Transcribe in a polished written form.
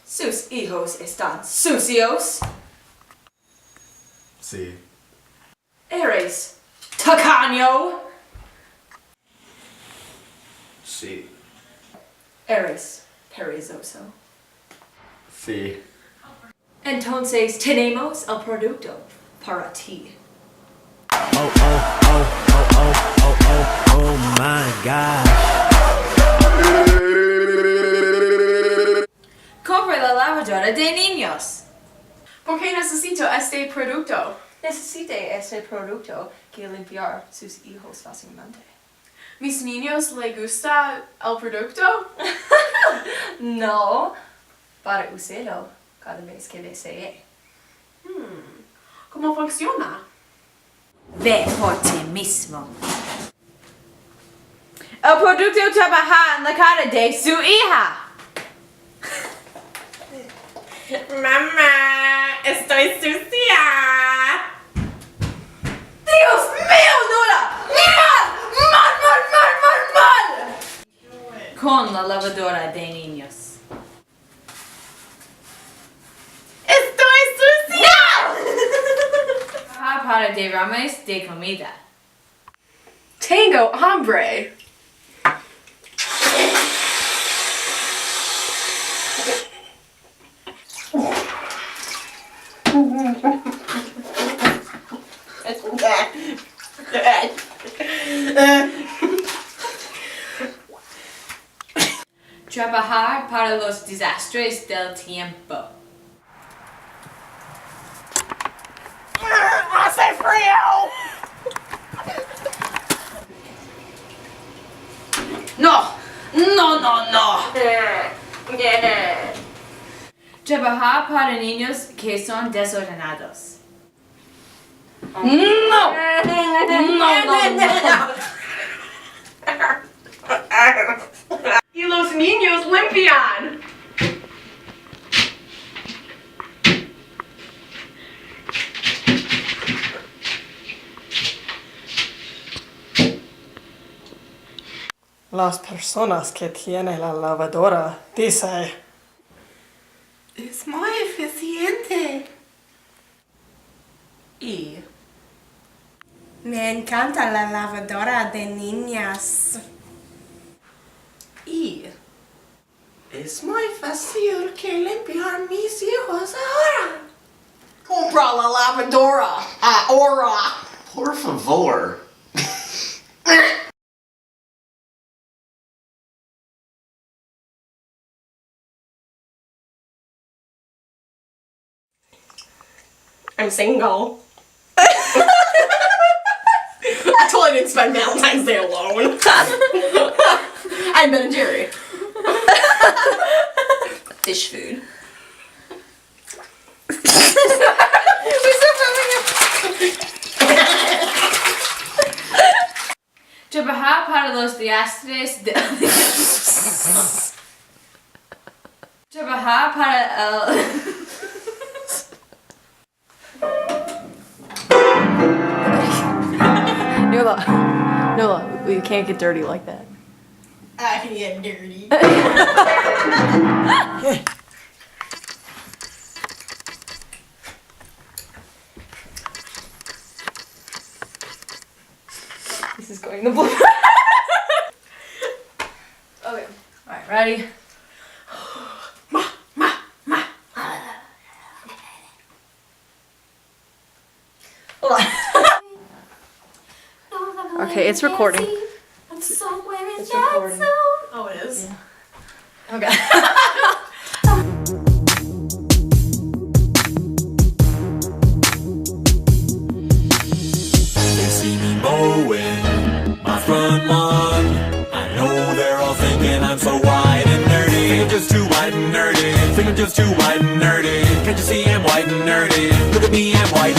Sus hijos están sucios. Sí. Eres tacaño. Sí. Eres perezoso. Sí. Entonces tenemos el producto para ti. Oh, oh, oh, oh, oh, oh, oh, oh my gosh. Compre la lavadora de niños. ¿Por qué necesito este producto? Necesite este producto que limpiar sus hijos fácilmente. ¿Mis niños les gusta el producto? No, para usarlo cada vez que desee. ¿Cómo funciona? Ve por ti mismo. El producto trabaja en la cara de su hija. Mamá, estoy sucia. ¡Dios mío, Nora! ¡Mal! Con la lavadora de niños. Estoy sucia. Para derrames de comida. Tengo hambre. Trabajar para los desastres del tiempo. ¡Hace frío! No. Trabajar para niños que son desordenados. No. Y los niños limpian. Las personas que tienen la lavadora dicen: Es muy eficiente. Y Me encanta la lavadora de niñas. Es muy fácil que limpiar mis hijos ahora. compra la lavadora ahora. Por favor. I'm single. I totally didn't spend Valentine's Day alone. I'm Ben and Jerry. Fish food. Trabajar para los desastres de... Trabajar para el... Nola, you can't get dirty like that. I get dirty. This is going to blow. Okay. Alright, ready? Hold on. Okay, it's recording. It's recording. Oh, it is? Yeah. Okay. They see me mowing my front lawn. I know they're all thinking I'm so white and nerdy. Think I'm just too white and nerdy. Think I'm just too white and nerdy. Can't you see I'm white and nerdy? Look at me, I'm white